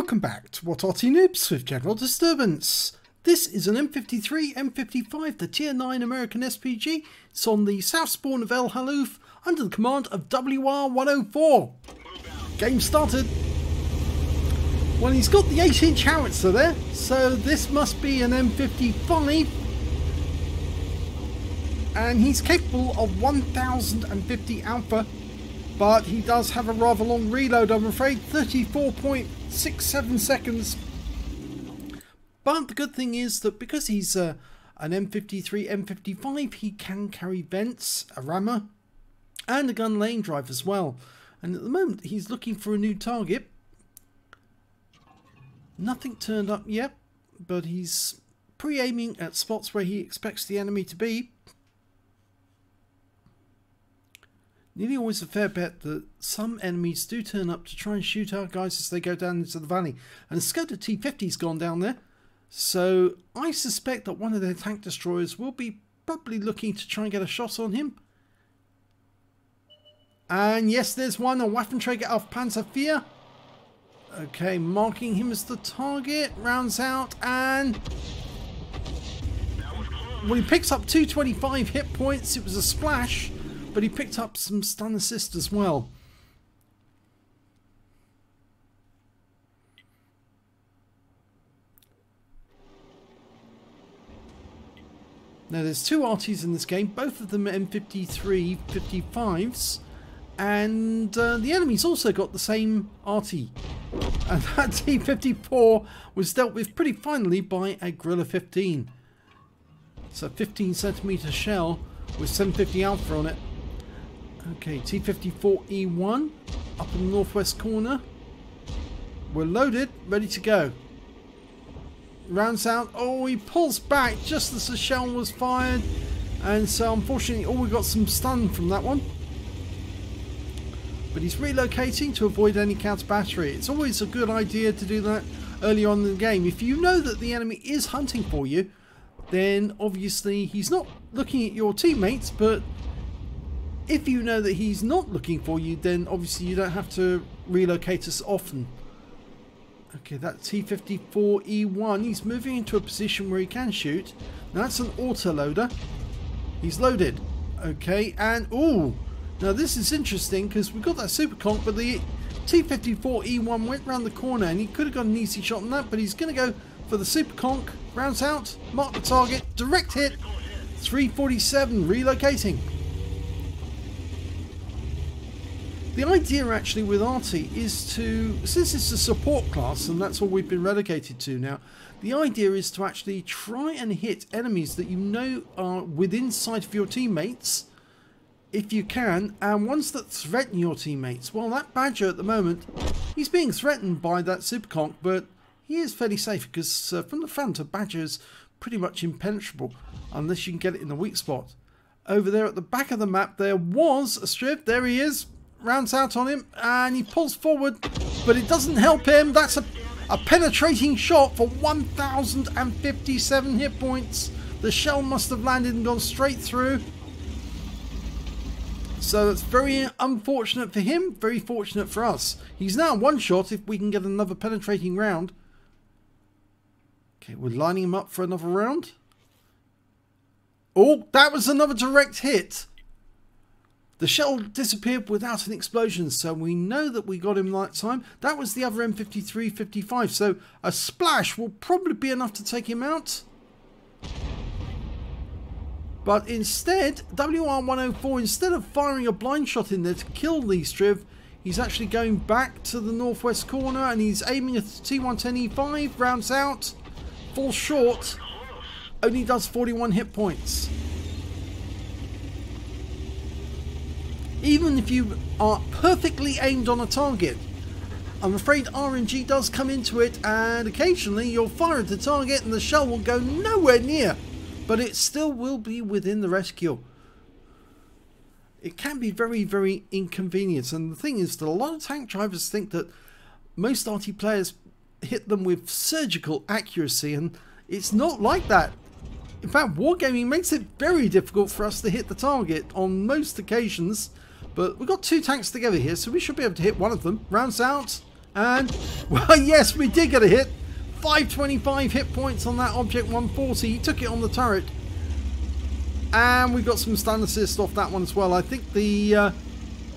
Welcome back to What Arty Noobs with General Disturbance. This is an M53, M55, the Tier 9 American SPG. It's on the south spawn of El Halluf under the command of WR104. Game started. Well, he's got the 8-inch howitzer there, so this must be an M55. And he's capable of 1050 alpha, but he does have a rather long reload, I'm afraid, 34.67 seconds. But the good thing is that because he's an M53, M55, he can carry vents, a rammer, and a gun lane drive as well. And at the moment, he's looking for a new target. Nothing turned up yet, but he's pre-aiming at spots where he expects the enemy to be. Nearly always a fair bet that some enemies do turn up to try and shoot our guys as they go down into the valley. And the Skoda T50's gone down there. So I suspect that one of their tank destroyers will be probably looking to try and get a shot on him. And yes, there's one, a Waffenträger auf Panzer IV. Okay, marking him as the target. Rounds out and... well, he picks up 225 hit points. It was a splash. But he picked up some stun assist as well. Now there's two Artys in this game, both of them M53 55s, and the enemy's also got the same Arty. And that T54 was dealt with pretty finely by a Gorilla 15. It's a 15cm shell with 750 alpha on it. Okay, T54E1 up in the northwest corner. We're loaded, ready to go. Rounds out. Oh, he pulls back just as the shell was fired. And so unfortunately, we got some stun from that one. But he's relocating to avoid any counter battery. It's always a good idea to do that early on in the game. If you know that the enemy is hunting for you, then obviously he's not looking at your teammates, but if you know that he's not looking for you, then obviously you don't have to relocate as often. Okay, that T54E1, he's moving into a position where he can shoot. Now that's an autoloader. He's loaded. Okay, and ooh, now this is interesting because we've got that super conk, but the T54E1 went round the corner and he could have got an easy shot on that, but he's going to go for the super conk. Rounds out, mark the target, direct hit, 347, relocating. The idea actually with Arty is to, since it's a support class and that's all we've been relegated to now, the idea is to actually try and hit enemies that you know are within sight of your teammates, if you can, and ones that threaten your teammates. Well, that Badger at the moment, he's being threatened by that super conk, but he is fairly safe because from the front, a Badger is pretty much impenetrable unless you can get it in the weak spot. Over there at the back of the map, there was a strip. There he is. Rounds out on him and he pulls forward, but it doesn't help him. That's a penetrating shot for 1057 hit points. The shell must have landed and gone straight through. So that's very unfortunate for him, very fortunate for us. He's now one shot if we can get another penetrating round. Okay, we're lining him up for another round. Oh, that was another direct hit. The shell disappeared without an explosion, so we know that we got him that time. That was the other M53 55, so a splash will probably be enough to take him out. But instead, WR104, instead of firing a blind shot in there to kill the Striv, he's actually going back to the northwest corner and he's aiming at the T110E5, rounds out, falls short, only does 41 hit points. Even if you are perfectly aimed on a target, I'm afraid RNG does come into it, and occasionally you'll fire at the target and the shell will go nowhere near, but it still will be within the reticule. It can be very, very inconvenient, and the thing is that a lot of tank drivers think that most Arty players hit them with surgical accuracy, and it's not like that. In fact, wargaming makes it very difficult for us to hit the target on most occasions. But we've got two tanks together here, so we should be able to hit one of them. Rounds out, And, well, yes, we did get a hit. 525 hit points on that Object 140. He took it on the turret. And we got some stun assist off that one as well. I think the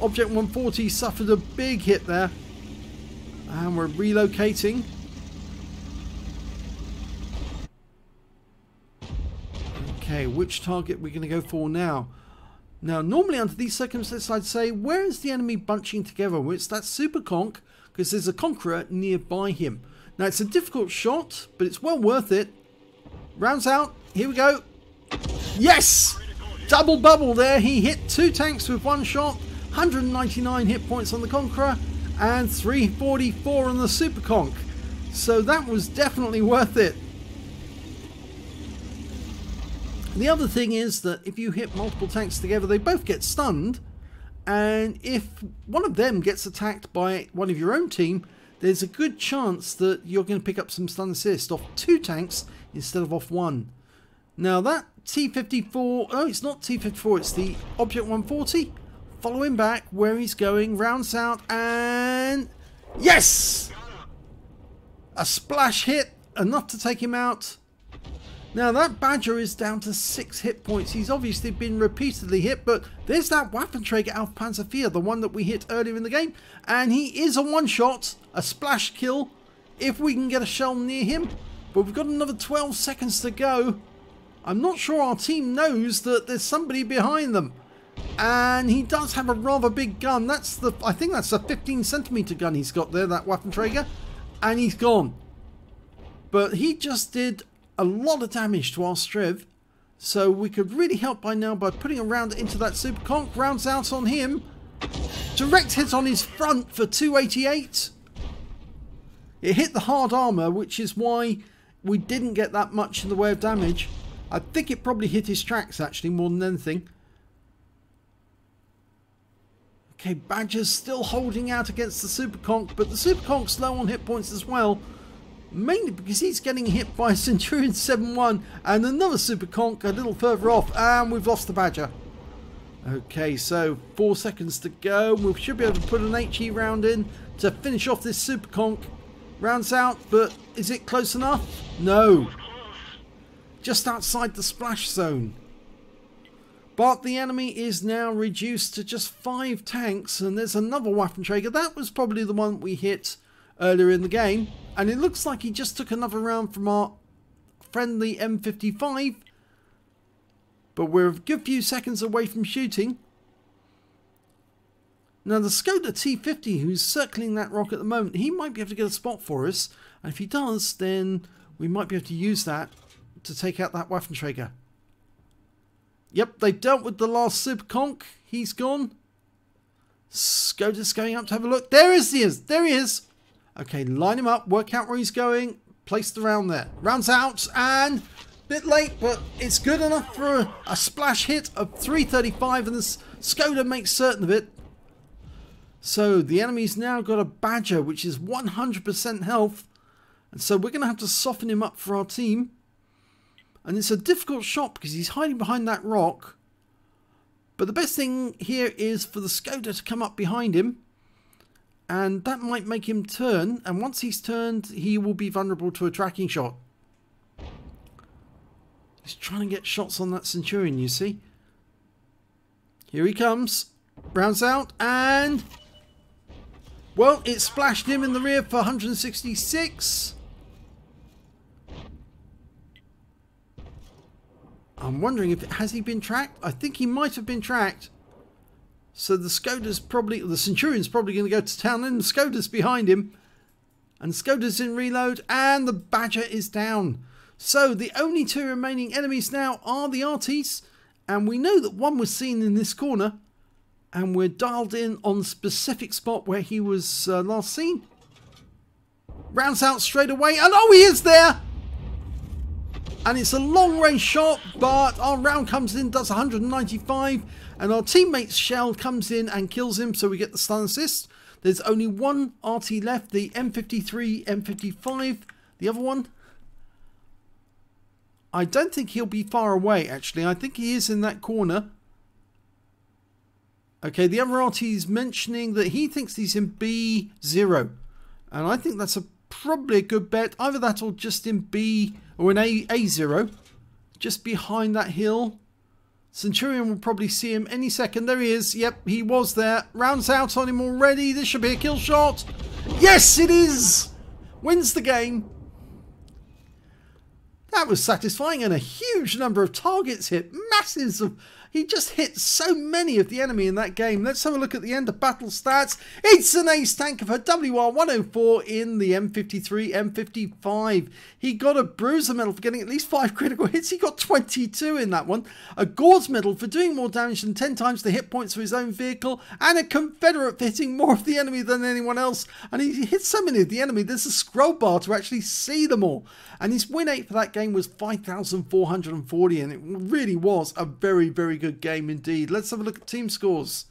Object 140 suffered a big hit there. And we're relocating. Okay, which target we're going to go for now? Now, normally under these circumstances, I'd say, where is the enemy bunching together? Well, it's that Super Conk, because there's a Conqueror nearby him. Now, it's a difficult shot, but it's well worth it. Rounds out. Here we go. Yes! Double bubble there. He hit 2 tanks with 1 shot. 199 hit points on the Conqueror. And 344 on the Super Conk. So that was definitely worth it. The other thing is that if you hit multiple tanks together, they both get stunned. And if one of them gets attacked by one of your own team, there's a good chance that you're going to pick up some stun assist off 2 tanks instead of off 1. Now that T-54, oh, it's not T-54, it's the Object 140. Follow him back where he's going, rounds out, and yes! A splash hit, enough to take him out. Now that Badger is down to 6 hit points. He's obviously been repeatedly hit, but there's that Waffenträger auf Panzer IV, the one that we hit earlier in the game. And he is a one-shot, a splash kill, if we can get a shell near him. But we've got another 12 seconds to go. I'm not sure our team knows that there's somebody behind them. And he does have a rather big gun. That's the, I think that's a 15cm gun he's got there, that Waffenträger. And he's gone. But he just did a lot of damage to our Striv, so we could really help by now by putting a round into that Super Conk. Rounds out on him, direct hit on his front for 288. It hit the hard armor, which is why we didn't get that much in the way of damage. I think it probably hit his tracks actually more than anything. Okay, Badger's still holding out against the Super Conk, but the Super Conk's low on hit points as well. Mainly because he's getting hit by Centurion 7-1 and another Super Conk a little further off, and we've lost the Badger. Okay, so 4 seconds to go. We should be able to put an HE round in to finish off this Super Conk. Rounds out, but is it close enough? No. Just outside the splash zone. But the enemy is now reduced to just 5 tanks, and there's another Waffenträger. That was probably the one we hit earlier in the game. And it looks like he just took another round from our friendly M55. But we're a good few seconds away from shooting. Now the Skoda T50, who's circling that rock at the moment, he might be able to get a spot for us. And if he does, then we might be able to use that to take out that Waffenträger. Yep, they've dealt with the last Super Conk. He's gone. Skoda's going up to have a look. There he is. There he is. Okay, line him up, work out where he's going, place the round there. Rounds out, and a bit late, but it's good enough for a splash hit of 335, and the Skoda makes certain of it. So the enemy's now got a Badger, which is 100% health, and so we're going to have to soften him up for our team. And it's a difficult shot because he's hiding behind that rock. But the best thing here is for the Skoda to come up behind him. And that might make him turn. And once he's turned, he will be vulnerable to a tracking shot. He's trying to get shots on that Centurion, you see. Here he comes. Rounds out. And, well, it splashed him in the rear for 166. I'm wondering if has he been tracked? I think he might have been tracked. So the Skoda's probably, the Centurion's probably going to go to town, and the Skoda's behind him. And Skoda's in reload, and the Badger is down. So the only 2 remaining enemies now are the Artys, and we know that one was seen in this corner, and we're dialed in on the specific spot where he was last seen. Rounds out straight away, and oh, he is there! And it's a long range shot, but our round comes in, does 195, and our teammate's shell comes in and kills him, so we get the stun assist. There's only one Arty left, the M53, M55. The other one, I don't think he'll be far away, actually. I think he is in that corner. Okay, the other Arty's mentioning that he thinks he's in B0. And I think that's probably a good bet. Either that or just in B or in A0. Just behind that hill. Centurion will probably see him any second. There he is. Yep, he was there. Rounds out on him already. This should be a kill shot. Yes, it is! Wins the game. That was satisfying, and a huge number of targets hit. Masses of... He just hit so many of the enemy in that game. Let's have a look at the end of battle stats. It's an ace tanker for WR104 in the M53, M55. He got a bruiser medal for getting at least 5 critical hits. He got 22 in that one. A Gore's medal for doing more damage than 10 times the hit points for his own vehicle. And a Confederate for hitting more of the enemy than anyone else. And he hit so many of the enemy, there's a scroll bar to actually see them all. And his win rate for that game was 5,440. And it really was a very, very good game indeed. Let's have a look at team scores.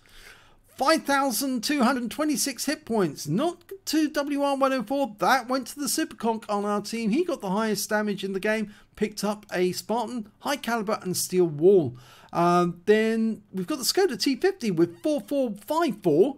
5,226 hit points. Not to WR104. That went to the Superconk on our team. He got the highest damage in the game. Picked up a Spartan, high caliber and steel wall. Then we've got the Skoda T50 with 4454.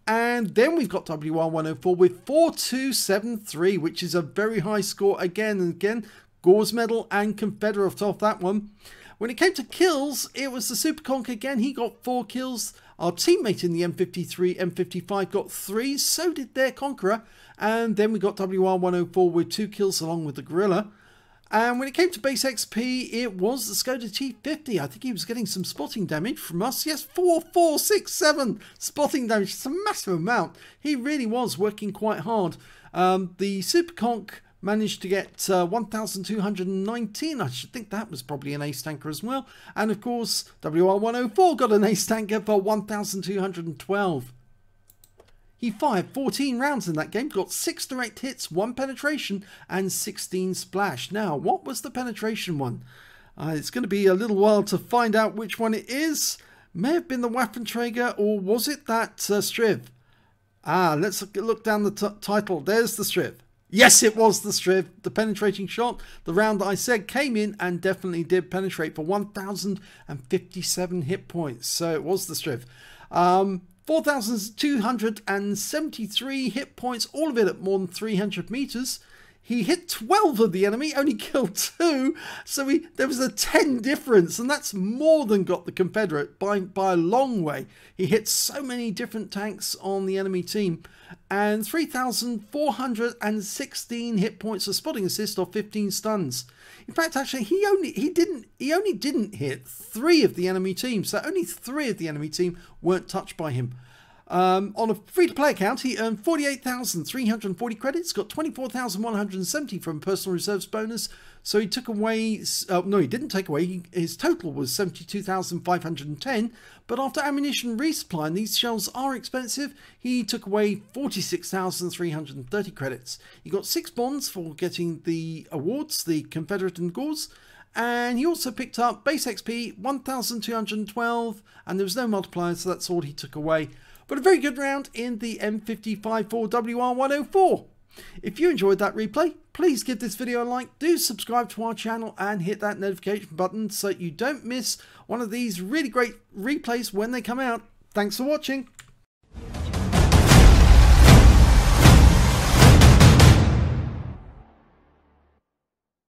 And then we've got WR104 with 4273, which is a very high score again and again. Gore's medal and Confederate off that one. When it came to kills, it was the Superconk again. He got 4 kills. Our teammate in the M53, M55 got 3. So did their Conqueror. And then we got WR104 with 2 kills along with the Gorilla. And when it came to base XP, it was the Skoda T50. I think he was getting some spotting damage from us. Yes, 4,467 spotting damage. It's a massive amount. He really was working quite hard. The Superconk managed to get 1,219. I should think that was probably an ace tanker as well. And of course, WR104 got an ace tanker for 1,212. He fired 14 rounds in that game, got 6 direct hits, 1 penetration, and 16 splash. Now, what was the penetration one? It's going to be a little while to find out which one it is. May have been the Waffenträger, or was it that Striv? Let's look down the title. There's the Striv. Yes, it was the Striv, the penetrating shot. The round that I said came in and definitely did penetrate for 1,057 hit points. So it was the Striv. 4,273 hit points, all of it at more than 300 meters. He hit 12 of the enemy, only killed 2. So there was a 10 difference, and that's more than got the Confederate by a long way. He hit so many different tanks on the enemy team. And 3,416 hit points, a spotting assist of 15 stuns. In fact, actually, he only didn't hit 3 of the enemy team. So only 3 of the enemy team weren't touched by him. On a free-to-play account, he earned 48,340 credits, got 24,170 from personal reserves bonus. So he took away, no, he didn't take away, his total was 72,510. But after ammunition resupply, and these shells are expensive, he took away 46,330 credits. He got 6 bonds for getting the awards, the Confederate and Gores. And he also picked up base XP, 1,212, and there was no multiplier, so that's all he took away. But a very good round in the M55 for WR104. If you enjoyed that replay, please give this video a like, do subscribe to our channel and hit that notification button so you don't miss one of these really great replays when they come out. Thanks for watching.